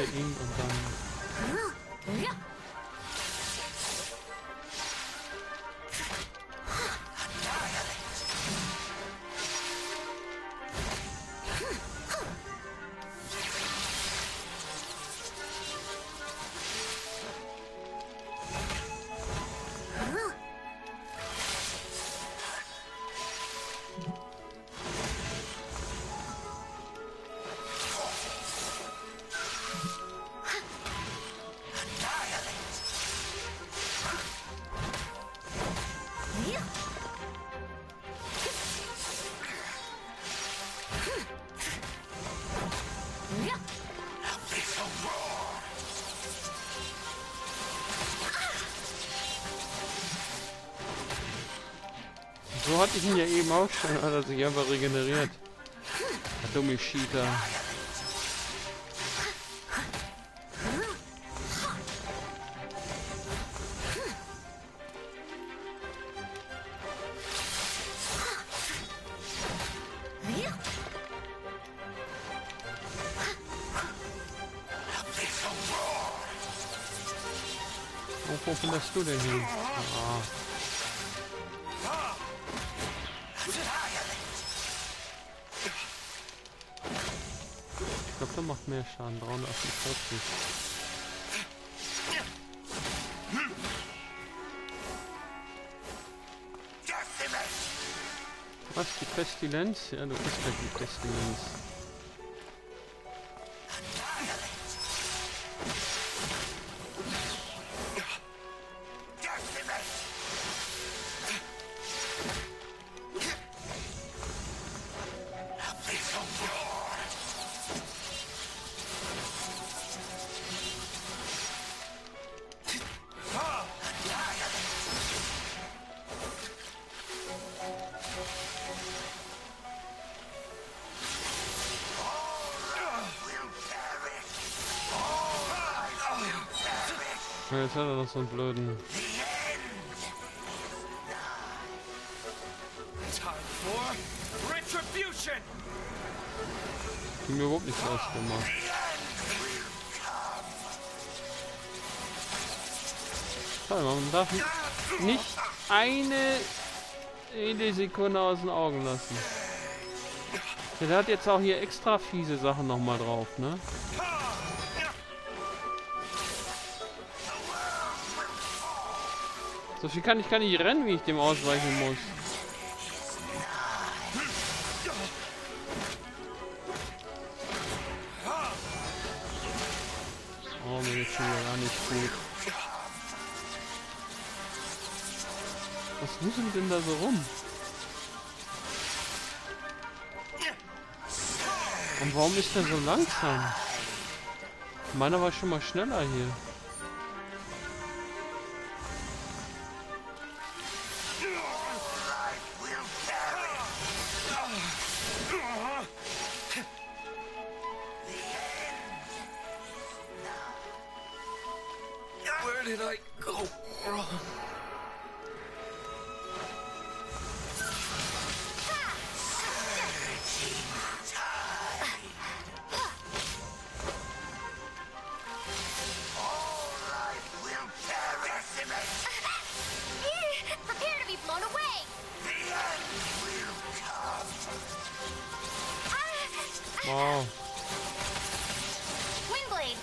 der Ink und dann... So hatte ich ihn ja eben auch schon, hat er sich einfach regeneriert. Der dumme Cheater. Wo findest du denn hin? Ah. Ich glaube, der macht mehr Schaden. 348. Was? Die Pestilenz? Ja, du bist gleich die Pestilenz. Ja, jetzt hat er noch so einen blöden. Die mir überhaupt nichts ausgemacht. Toll, man darf nicht eine Millisekunde aus den Augen lassen. Ja, der hat jetzt auch hier extra fiese Sachen nochmal drauf, ne? So viel kann ich gar nicht rennen, wie ich dem ausweichen muss. Oh, mir geht's schon wieder gar nicht gut. Was wuselt denn da so rum? Und warum ist der so langsam? Meiner war schon mal schneller hier. Where did I go wrong? Prepare to be blown away! Wow. Windblade!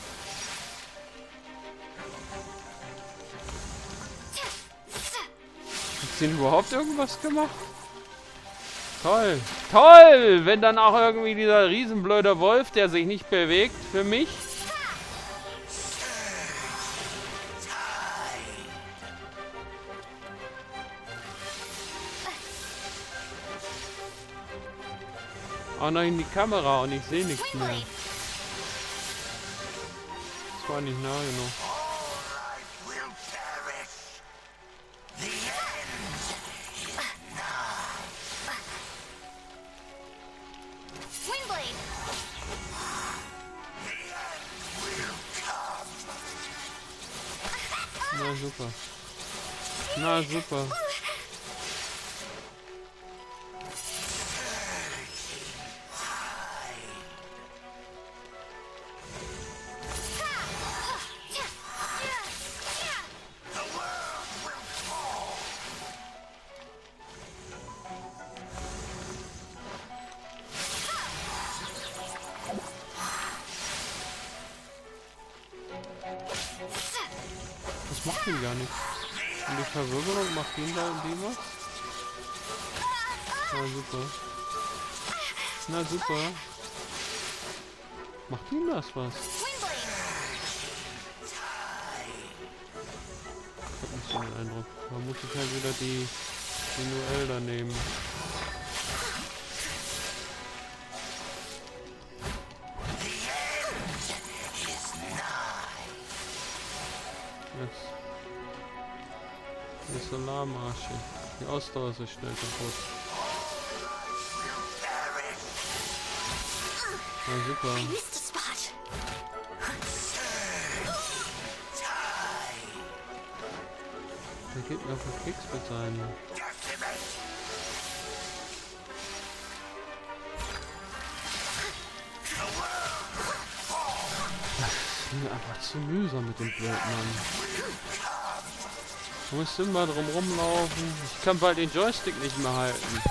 Hat sie überhaupt irgendwas gemacht? Toll. Toll! Wenn dann auch irgendwie dieser riesenblöde Wolf, der sich nicht bewegt, für mich. Auch noch in die Kamera und ich sehe nichts mehr. Das war nicht nah genug. Na super. Na super. Das macht ihn gar nicht. Und die Verwirbelung macht ihn da in dem was? Na super. Na super. Macht ihm das was? Ich hab nicht so den Eindruck. Da muss ich halt wieder die Noel da nehmen. Jetzt. Die Solarmarsche. Die Ausdauer ist so schnell kaputt. Na super. Der geht mir auf den Keks mit seinen. Das ist mir einfach zu mühsam mit dem blöden Mann. Du musst immer drum rumlaufen. Ich kann bald den Joystick nicht mehr halten.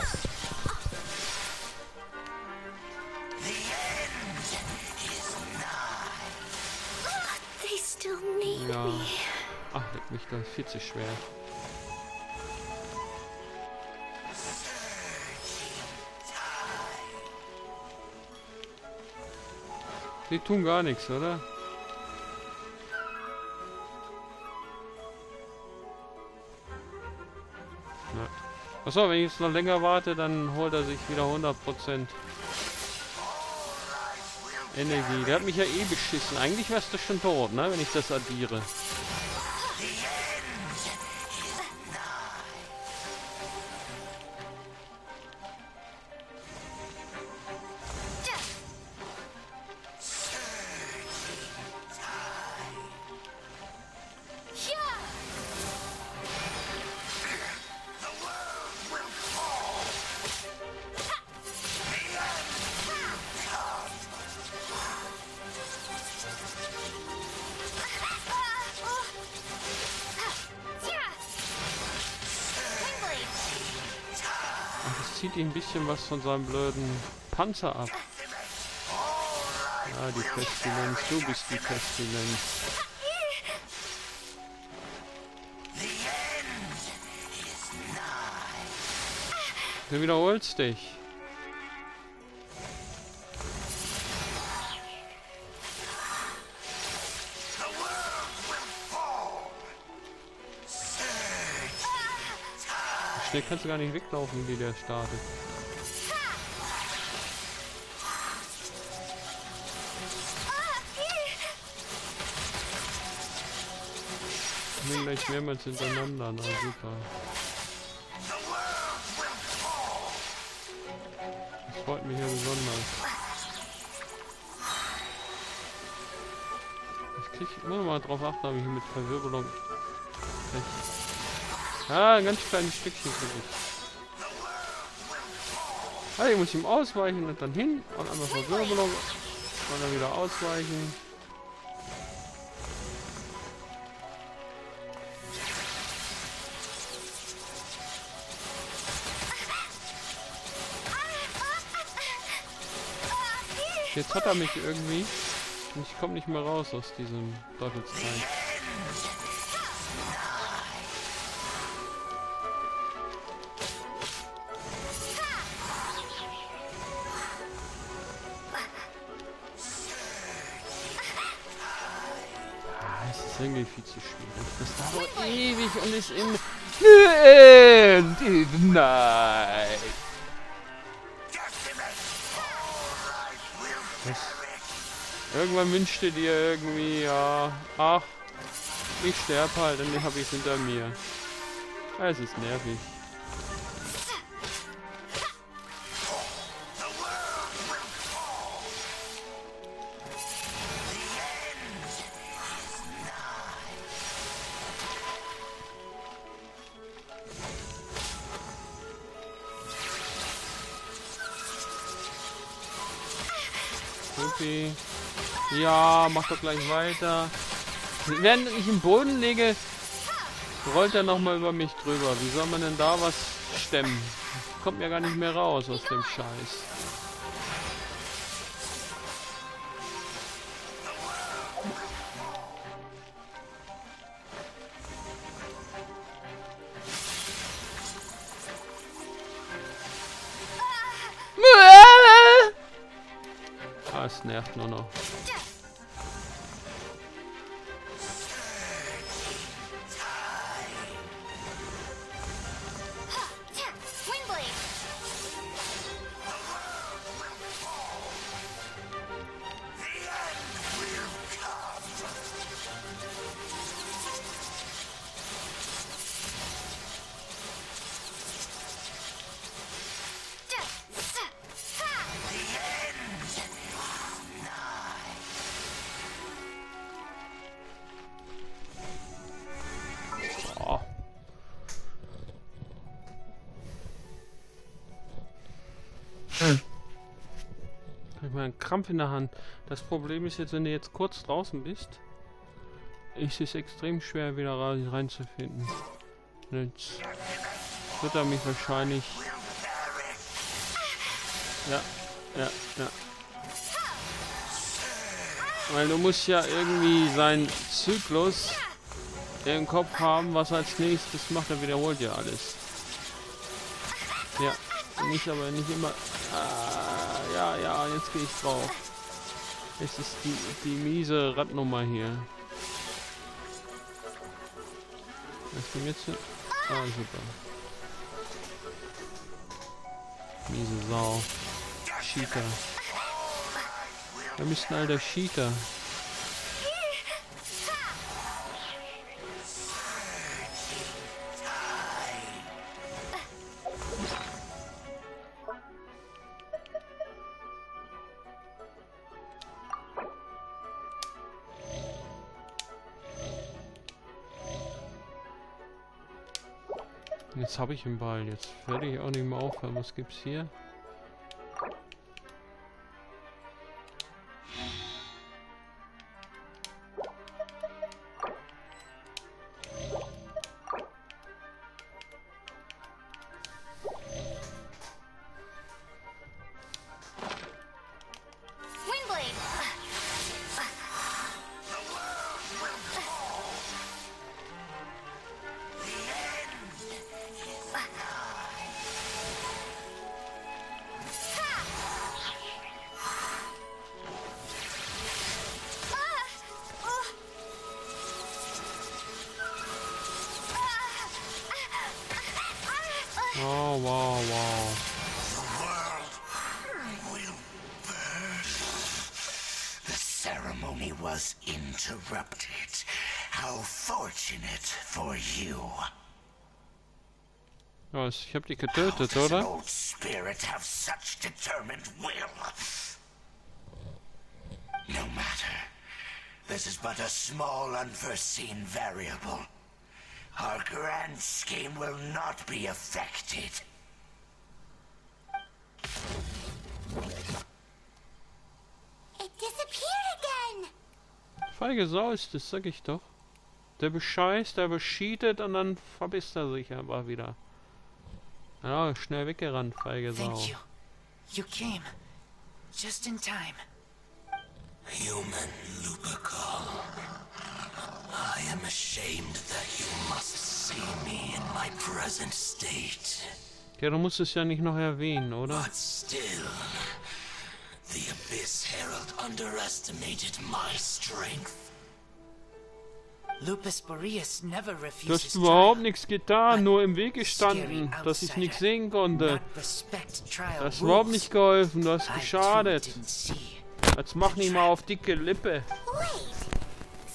Ja. Ach, leck mich, das ist viel zu schwer. Die tun gar nichts, oder? Achso, wenn ich jetzt noch länger warte, dann holt er sich wieder 100% Energie. Der hat mich ja eh beschissen. Eigentlich wärst du schon tot, ne? Wenn ich das addiere. Zieht ihm ein bisschen was von seinem blöden Panzer ab. Ja, die Pestilenz. Du bist die Pestilenz. Du wiederholst dich. Schnell kannst du gar nicht weglaufen, wie der startet. Ich nehme gleich mehrmals hintereinander, na super. Das freut mich ja besonders. Ich krieg immer mal drauf achten, ob ich mit Verwirbelung recht. Ah, ein ganz kleines Stückchen für dich. Also ich muss ihm ausweichen und dann hin und einmal Verwirbelung und dann wieder ausweichen. Jetzt hat er mich irgendwie und ich komme nicht mehr raus aus diesem Teufelskreis. Irgendwie viel zu schwierig. Das dauert ewig und ist in Nein. Irgendwann wünscht ihr dir irgendwie, ja, ach, ich sterbe halt und dann habe ich es hinter mir. Es ist nervig. Okay. Ja, mach doch gleich weiter. Während ich im Boden lege, rollt er nochmal über mich drüber. Wie soll man denn da was stemmen? Kommt mir gar nicht mehr raus aus dem Scheiß. Das nervt nur noch. Ich habe einen Krampf in der Hand. Das Problem ist jetzt, wenn du jetzt kurz draußen bist, ist es extrem schwer wieder reinzufinden. Jetzt wird er mich wahrscheinlich... Ja. Weil du musst ja irgendwie seinen Zyklus im Kopf haben, was als nächstes macht. Er wiederholt ja alles. Ja, nicht aber nicht immer... Ja, jetzt gehe ich drauf. Es ist die miese Radnummer hier. Was ging jetzt? Ah, super. Miese Sau. Cheater. Wir müssen all der Cheater. Jetzt habe ich den Ball. Jetzt werde ich auch nicht mehr aufhören. Was gibt's hier? Oh, wow. The ceremony was interrupted. How fortunate for you. Ja, ich habe die getötet, oder? How does an old spirit have such determined will? No matter. This is but a small unforeseen variable. Our grand scheme will not be affected. It disappeared again. Feige Sau ist das, sag ich doch. Der bescheißt, der beschietet und dann verbisst er sich aber wieder. Ja, schnell weggerannt, feige Sau. Thank you. You came just in time. Human Lupercal. I am ashamed that you must see me in my present state. Ja, du musst es ja nicht noch erwähnen, oder? But still, the Abyss Herald underestimated my strength. Lupus Boreas never Du refuses hast überhaupt trial. nichts getan, nur im Weg gestanden, dass ich nichts sehen konnte. Not respect trial Du hast überhaupt rules. nicht geholfen, du hast I too geschadet. didn't see. Jetzt mach nicht mal auf dicke Lippe. Wait.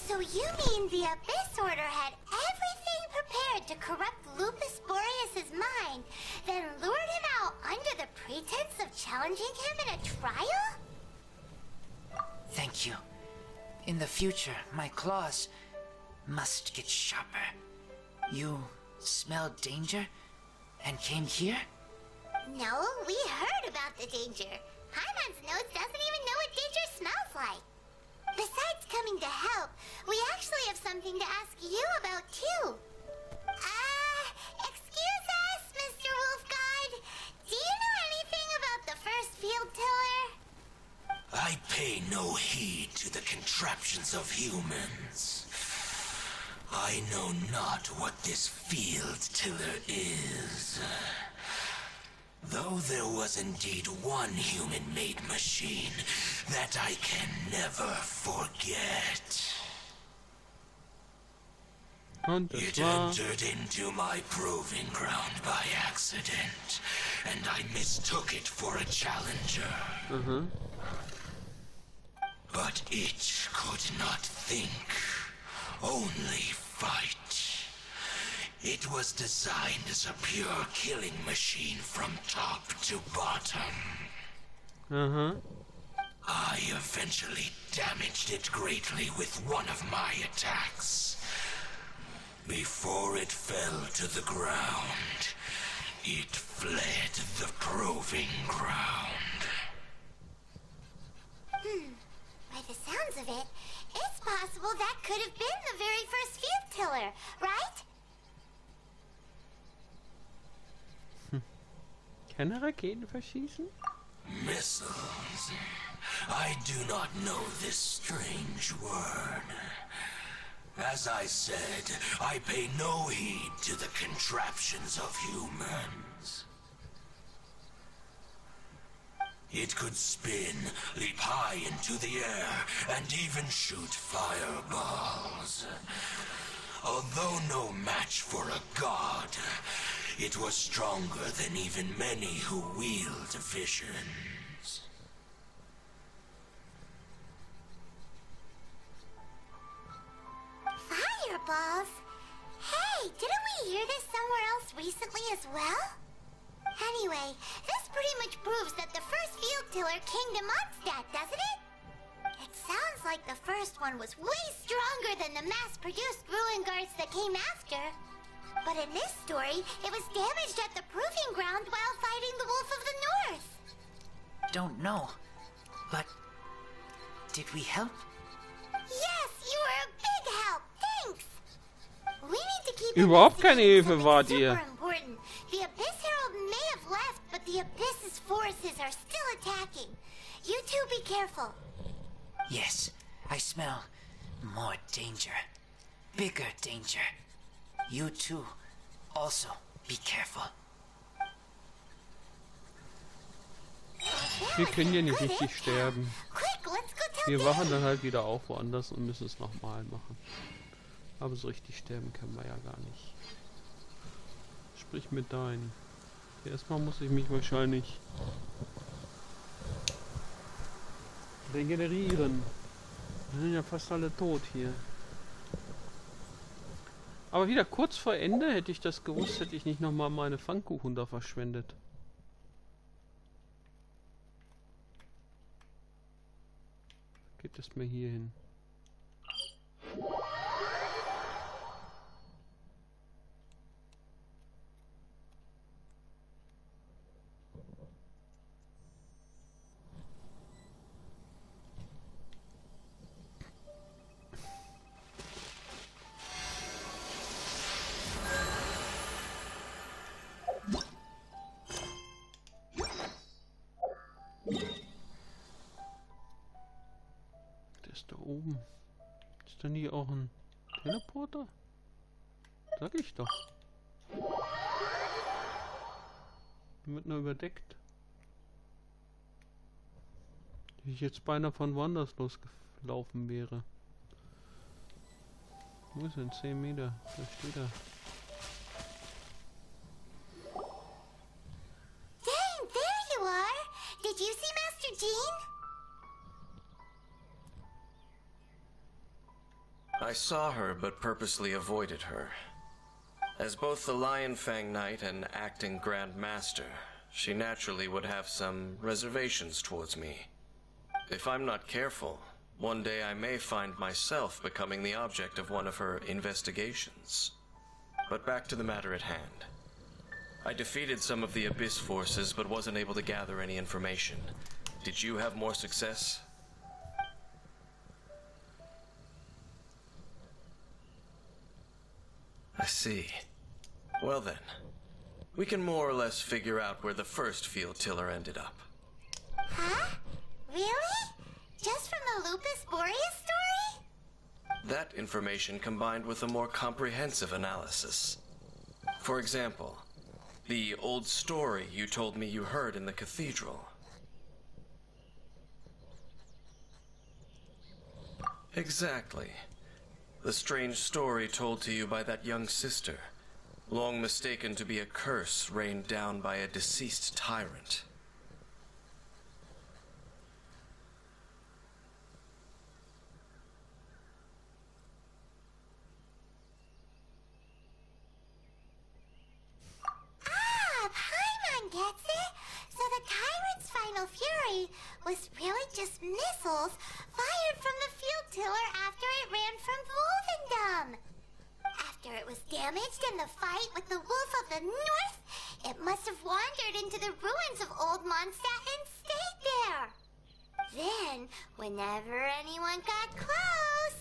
So you mean the Abyss Order had everything prepared to corrupt Lupus Boreas' mind, then lured him out under the pretense of challenging him in a trial? Thank you. In the future, my claws must get sharper. You smelled danger and came here? No, we heard about the danger. Paimon's nose doesn't even know what danger smells like. Besides coming to help, we actually have something to ask you about too. Excuse us, Mr. Wolfguard. Do you know anything about the first field tiller? I pay no heed to the contraptions of humans. I know not what this field tiller is. Though there was indeed one human-made machine that I can never forget. Und das It war... entered into my proving ground by accident, and I mistook it for a challenger. But it could not think, only fight. It was designed as a pure killing machine from top to bottom. I eventually damaged it greatly with one of my attacks. Before it fell to the ground, it fled the proving ground. By the sounds of it, it's possible that could have been the very first field tiller, right? Keine Raketen verschießen? Missiles. I do not know this strange word. As I said, I pay no heed to the contraptions of humans. It could spin, leap high into the air, and even shoot fireballs. Although no match for a god, it was stronger than even many who wield visions. Fireballs? Hey, didn't we hear this somewhere else recently as well? Anyway, this pretty much proves that the first field tiller came to Mondstadt, doesn't it? It sounds like the first one was way stronger than the mass-produced ruin guards that came after. But in this story, it was damaged at the proving ground while fighting the Wolf of the North. Don't know. But did we help? Yes, you were a big help. Thanks. We need to keep Überhaupt keine investigating Hilfe wart something ihr. super important. The Abyss Herald may have left, but the Abyss's forces are still attacking. You two be careful. Yes, I smell more danger. Bigger danger. You too. Also, be careful. Wir können ja nicht richtig sterben. Quick, let's go tell Wir Dad. wachen dann halt wieder auf woanders und müssen es nochmal machen. Aber so richtig sterben können wir ja gar nicht. Sprich mit deinen. Erstmal muss ich mich wahrscheinlich regenerieren. Wir sind ja fast alle tot hier. Aber wieder kurz vor Ende, hätte ich das gewusst, hätte ich nicht nochmal meine Pfannkuchen da verschwendet. Geht es mir hier hin? Oben. Ist da nie auch ein Teleporter? Sag ich doch. Wird nur überdeckt. Wie ich jetzt beinahe von woanders losgelaufen wäre. Wo ist denn? 10 Meter. Da steht er. Dang, there you are. Did you see Master Jean? I saw her, but purposely avoided her. As both the Lion Fang Knight and acting Grand Master, she naturally would have some reservations towards me. If I'm not careful, one day I may find myself becoming the object of one of her investigations. But back to the matter at hand. I defeated some of the Abyss forces, but wasn't able to gather any information. Did you have more success? I see. Well then, we can more or less figure out where the first field tiller ended up. Huh? Really? Just from the Lupus Boreas story? That information combined with a more comprehensive analysis. For example, The old story you told me you heard in the cathedral. Exactly. The strange story told to you by that young sister, long mistaken to be a curse rained down by a deceased tyrant. Gets it? So the tyrant's final fury was really just missiles fired from the field tiller after it ran from Wolvendom. After it was damaged in the fight with the Wolf of the North, it must have wandered into the ruins of old Mondstadt and stayed there. Then, whenever anyone got close,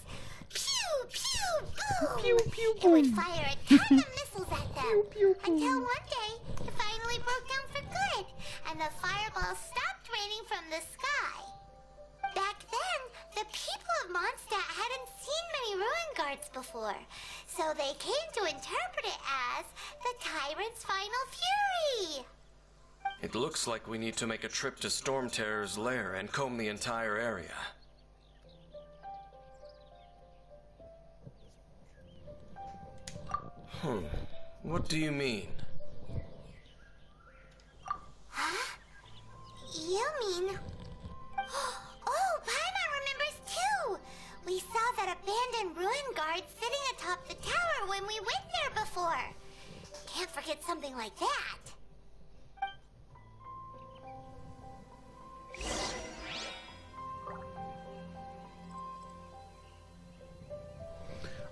pew, pew, boom! Pew, pew, It would boom. fire a ton of missiles at them. Pew, pew, boom. Until one day, it finally broke down for good, and the fireballs stopped raining from the sky. Back then, the people of Mondstadt hadn't seen many ruin guards before, so they came to interpret it as the tyrant's final fury. It looks like we need to make a trip to Storm Terror's lair and comb the entire area. What do you mean? Huh? You mean... Oh, Paimon remembers too! We saw that abandoned ruin guard sitting atop the tower when we went there before. Can't forget something like that.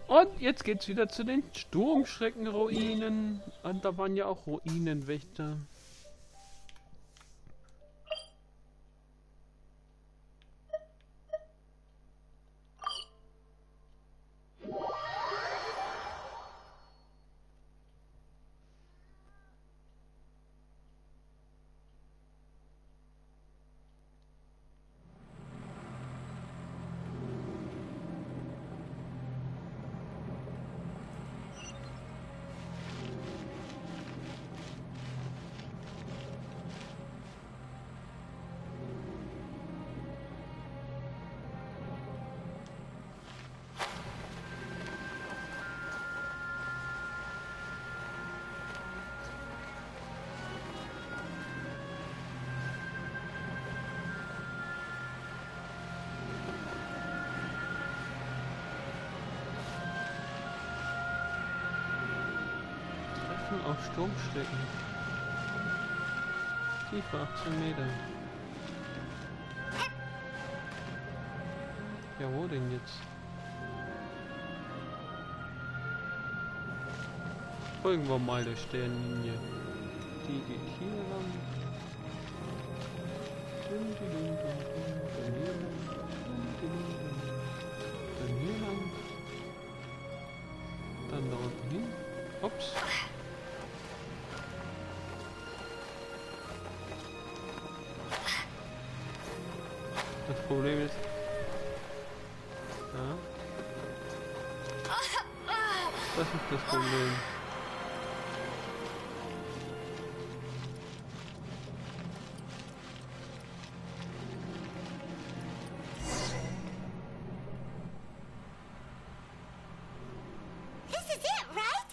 Und jetzt geht's wieder zu den Sturmschreckenruinen. Und da waren ja auch Ruinenwächter. Auf Sturmschrecken. Tiefe 18 Meter. Ja, wo denn jetzt? Folgen wir mal der Sternlinie. Die geht hier lang. Dann hier lang. Dann hier lang. Dann da unten hin. Ups. Das Problem ist... Ja. Das ist das Problem. This is it, right?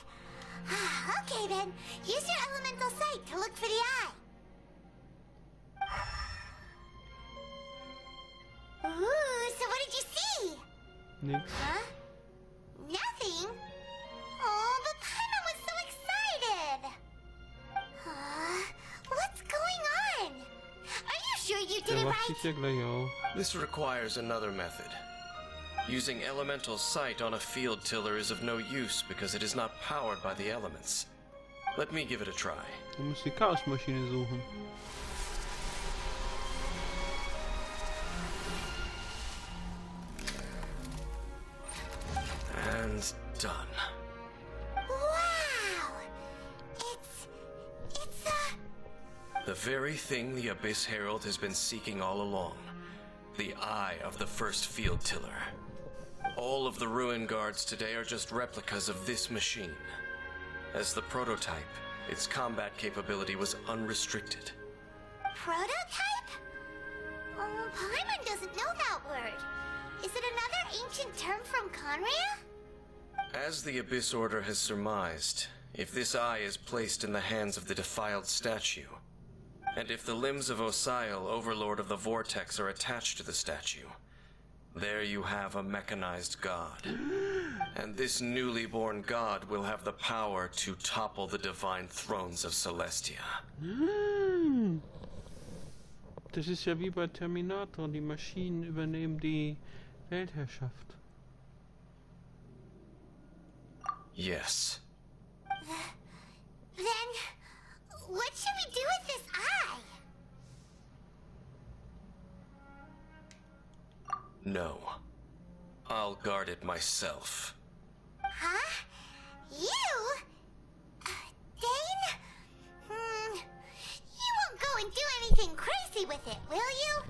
Okay then, use your elemental sight to look for the eye. Ooh, so what did you see? Nix. Huh? Nothing? Oh, but Paimon was so excited. What's going on? Are you sure you did Der it wacht right? sich ja gleich auf. This requires another method. Using elemental sight on a field tiller is of no use because it is not powered by the elements. Let me give it a try. Du musst die Chaosmaschine suchen. And done. Wow! It's The very thing the Abyss Herald has been seeking all along. The eye of the first field tiller. All of the ruin guards today are just replicas of this machine. As the prototype, Its combat capability was unrestricted. Prototype? Paimon doesn't know that word. Is it another ancient term from Conria? As the Abyss Order has surmised, if this eye is placed in the hands of the defiled statue, and if the limbs of Osial, Overlord of the Vortex, are attached to the statue, there you have a mechanized god. And this newly born god will have the power to topple the divine thrones of Celestia. Das ist ja wie bei Terminator. Die Maschinen übernehmen die Weltherrschaft. Yes. Then, what should we do with this eye? No. I'll guard it myself. Huh? You? Dane? You won't go and do anything crazy with it, will you?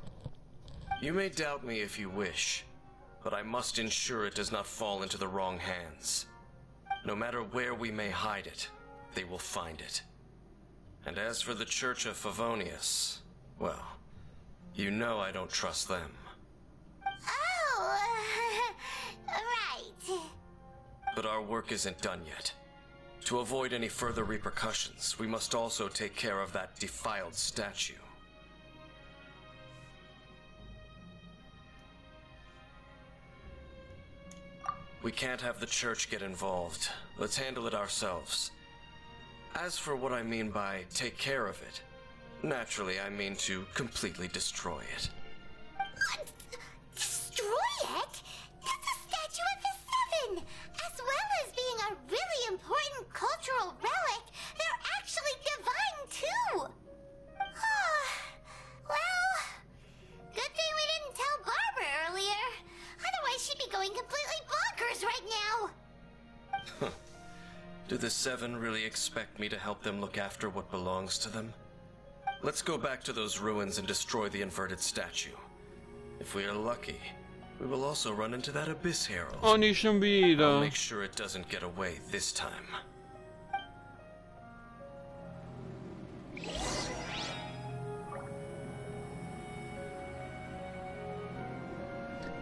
You may doubt me if you wish, but I must ensure it does not fall into the wrong hands. No matter where we may hide it, they will find it. And as for the Church of Favonius, well, you know I don't trust them. Oh, right. But our work isn't done yet. To avoid any further repercussions, we must also take care of that defiled statue. We can't have the church get involved. Let's handle it ourselves. As for what I mean by take care of it, naturally I mean to completely destroy it. What? Destroy it? That's a statue of the Seven! As well as being a really important cultural relic, they're actually divine too! Well, good thing we didn't tell Barbara earlier. Otherwise she'd be going completely bonkers right now! Do the Seven really expect me to help them look after what belongs to them? Let's go back to those ruins and destroy the inverted statue. If we are lucky, we will also run into that Abyss Herald. Oh, nicht schon I'll wieder. make sure it doesn't get away this time.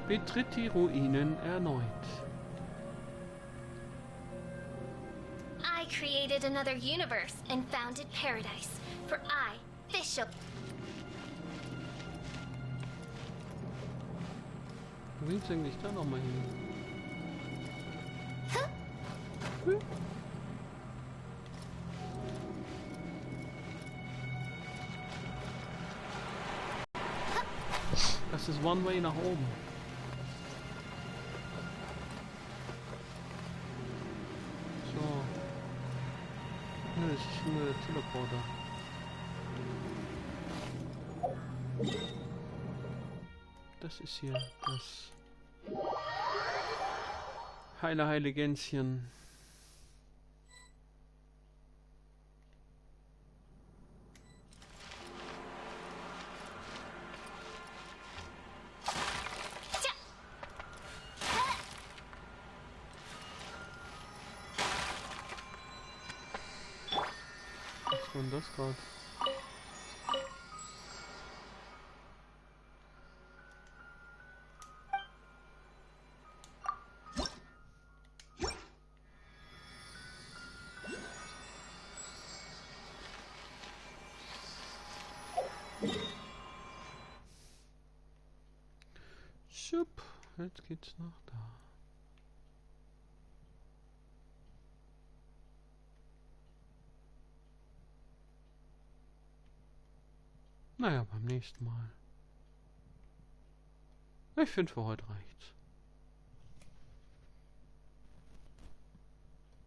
Betritt die Ruinen erneut. I created another universe and founded paradise, for I, Bishop. Du willst eigentlich da nochmal hin? Das ist One Way nach oben. So. Ja, das ist nur der Teleporter. Das ist hier das heile Gänschen. Was war denn das gerade? Schupp, jetzt geht's nach da. Naja, beim nächsten Mal. Ich finde, für heute reicht's.